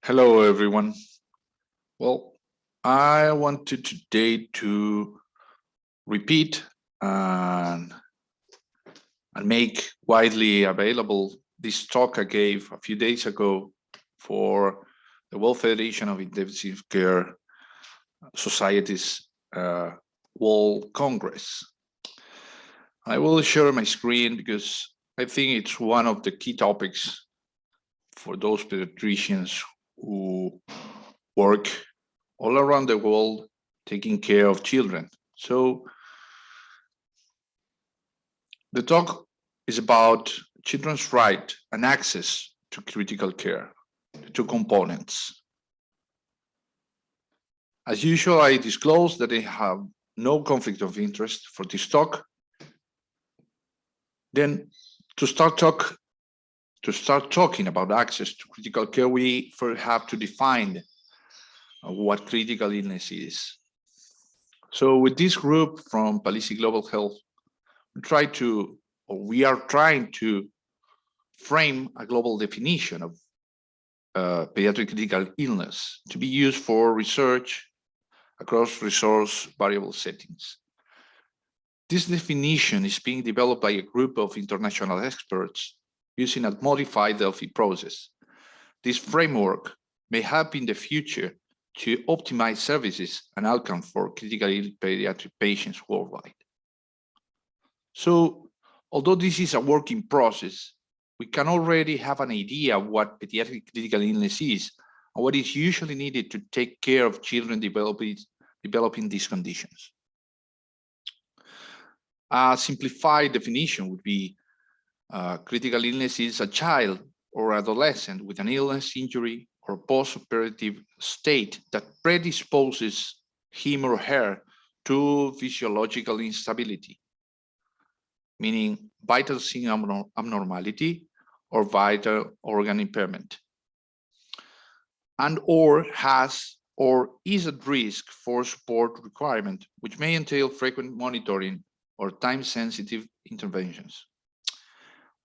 Hello, everyone. Well, I wanted today to repeat and, make widely available this talk I gave a few days ago for the World Federation of Intensive Care Societies World Congress. I will share my screen because I think it's one of the key topics for those pediatricians who work all around the world taking care of children. So the talk is about children's right and access to critical care, the two components. As usual, I disclose that I have no conflict of interest for this talk. Then to start talking about access to critical care, we first have to define what critical illness is. So with this group from Policy Global Health, we are trying to frame a global definition of pediatric critical illness to be used for research across resource variable settings. This definition is being developed by a group of international experts using a modified Delphi process. This framework may help in the future to optimize services and outcomes for critically ill pediatric patients worldwide. So, although this is a work in process, we can already have an idea of what pediatric critical illness is and what is usually needed to take care of children developing these conditions. A simplified definition would be critical illness is a child or adolescent with an illness, injury, or post-operative state that predisposes him or her to physiological instability, meaning vital sign abnormality or vital organ impairment, and or has or is at risk for support requirement, which may entail frequent monitoring or time-sensitive interventions.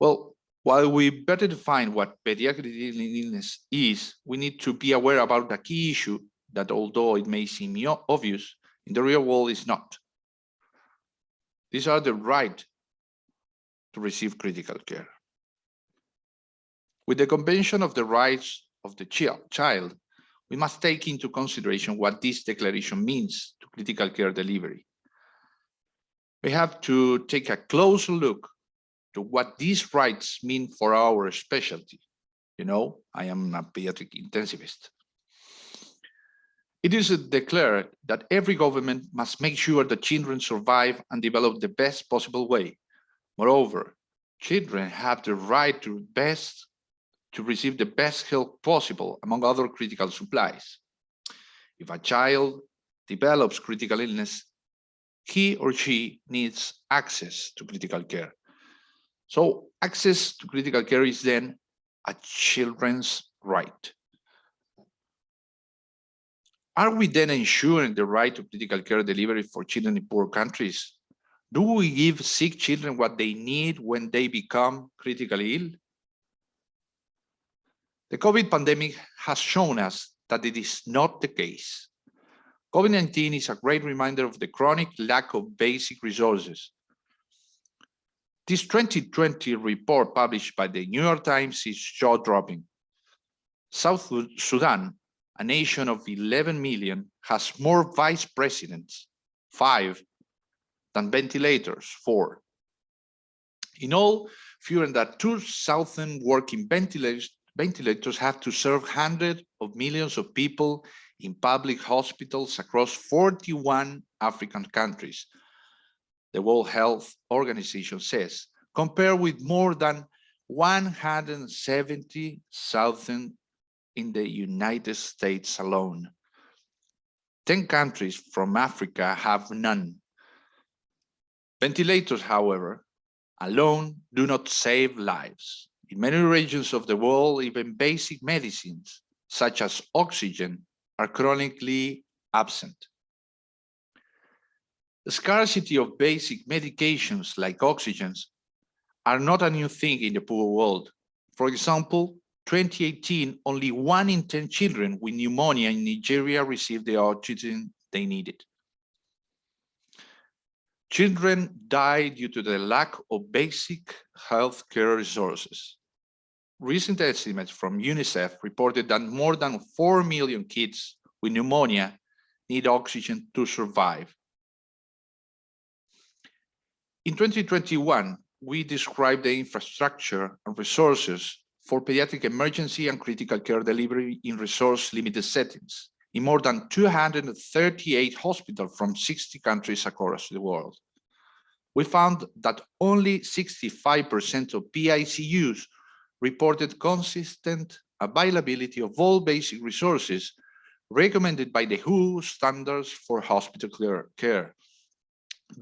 Well, while we better define what pediatric illness is, we need to be aware about the key issue that, although it may seem obvious, in the real world is not. These are the right to receive critical care. With the Convention of the Rights of the Child, we must take into consideration what this declaration means to critical care delivery. We have to take a closer look to what these rights mean for our specialty. You know, I am a pediatric intensivist. It is declared that every government must make sure that children survive and develop the best possible way. Moreover, children have the right to receive the best help possible, among other critical supplies. If a child develops critical illness, he or she needs access to critical care. So access to critical care is then a children's right. Are we then ensuring the right to critical care delivery for children in poor countries? Do we give sick children what they need when they become critically ill? The COVID pandemic has shown us that it is not the case. COVID-19 is a great reminder of the chronic lack of basic resources. This 2020 report published by the New York Times is jaw-dropping. South Sudan, a nation of 11 million, has more vice presidents, 5, than ventilators, 4. In all, fewer than 2,000 working ventilators have to serve hundreds of millions of people in public hospitals across 41 African countries, the World Health Organization says, compared with more than 170,000 in the United States alone. 10 countries from Africa have none. Ventilators, however, alone do not save lives. In many regions of the world, even basic medicines, such as oxygen, are chronically absent. The scarcity of basic medications like oxygens are not a new thing in the poor world. For example, 2018, only 1 in 10 children with pneumonia in Nigeria received the oxygen they needed. Children die due to the lack of basic health care resources. Recent estimates from UNICEF reported that more than 4 million kids with pneumonia need oxygen to survive. In 2021, we described the infrastructure and resources for pediatric emergency and critical care delivery in resource-limited settings in more than 238 hospitals from 60 countries across the world. We found that only 65% of PICUs reported consistent availability of all basic resources recommended by the WHO standards for hospital care.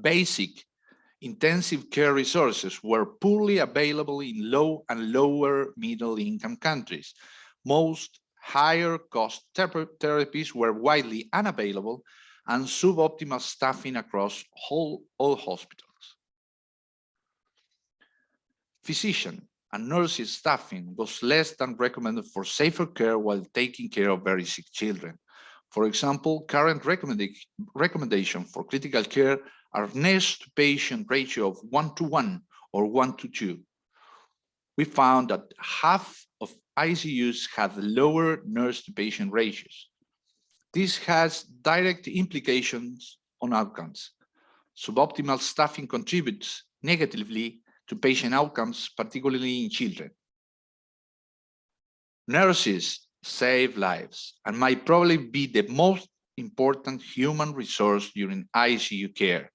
Basic intensive care resources were poorly available in low and lower middle income countries. Most higher cost therapies were widely unavailable and suboptimal staffing across all hospitals. Physician and nurses staffing was less than recommended for safer care while taking care of very sick children. For example, current recommendation for critical care are nurse to patient ratio of 1:1 or 1:2. We found that half of ICUs had lower nurse to patient ratios. This has direct implications on outcomes. Suboptimal staffing contributes negatively to patient outcomes, particularly in children. Nurses save lives and might probably be the most important human resource during ICU care.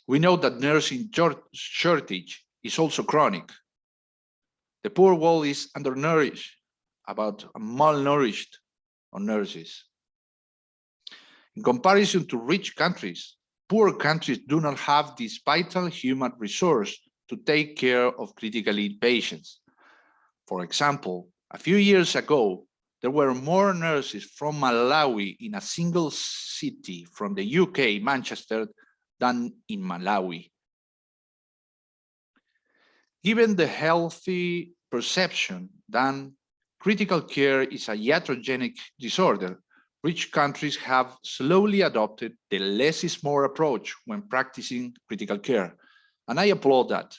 We know that nursing shortage is also chronic. The poor world is undernourished, about malnourished on nurses. In comparison to rich countries, poor countries do not have this vital human resource to take care of critically ill patients. For example, a few years ago, there were more nurses from Malawi in a single city from the UK, Manchester, than in Malawi. Given the healthy perception that critical care is a iatrogenic disorder, rich countries have slowly adopted the less is more approach when practicing critical care, and I applaud that.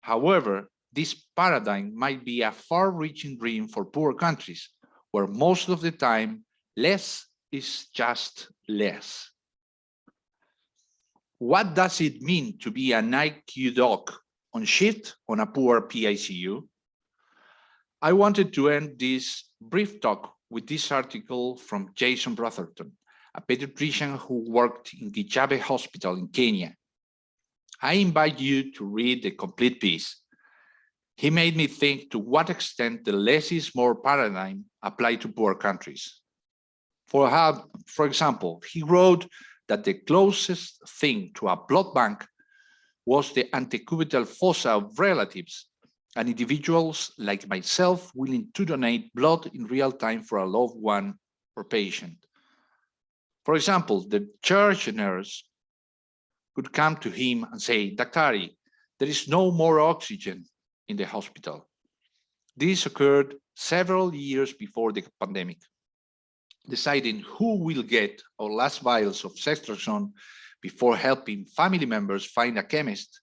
However, this paradigm might be a far-reaching dream for poor countries, where most of the time, less is just less. What does it mean to be an ICU doc on shift on a poor PICU? I wanted to end this brief talk with this article from Jason Brotherton, a pediatrician who worked in Gichabe Hospital in Kenya. I invite you to read the complete piece. He made me think to what extent the less is more paradigm apply to poor countries. For example, he wrote that the closest thing to a blood bank was the antecubital fossa of relatives and individuals like myself willing to donate blood in real time for a loved one or patient. For example, the church nurse could come to him and say, "Daktari, there is no more oxygen in the hospital." This occurred several years before the pandemic. Deciding who will get our last vials of ceftriaxone before helping family members find a chemist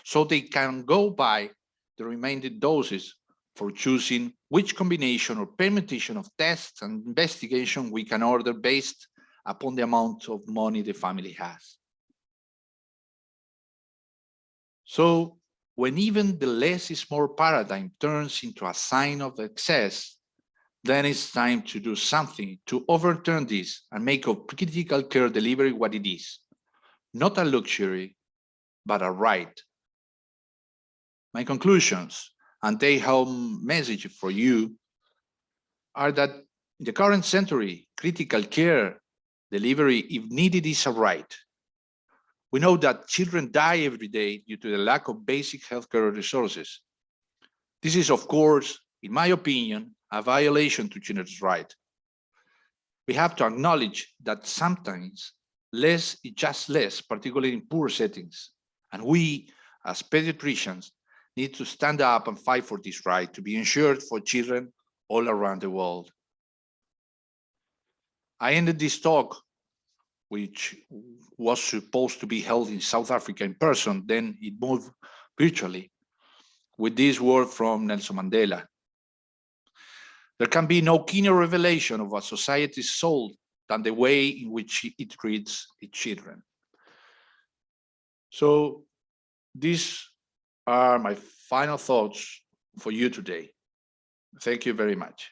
so they can go buy the remaining doses for choosing which combination or permutation of tests and investigation we can order based upon the amount of money the family has. So when even the less is more paradigm turns into a sign of excess, then it's time to do something to overturn this and make of critical care delivery what it is. Not a luxury, but a right. My conclusions and take-home message for you are that in the current century, critical care delivery, if needed, is a right. We know that children die every day due to the lack of basic healthcare resources. This is, of course, in my opinion, a violation to children's rights. We have to acknowledge that sometimes less is just less, particularly in poor settings. And we, as pediatricians, need to stand up and fight for this right to be ensured for children all around the world. I ended this talk, which was supposed to be held in South Africa in person, then it moved virtually, with this word from Nelson Mandela: there can be no keener revelation of a society's soul than the way in which it treats its children. So these are my final thoughts for you today. Thank you very much.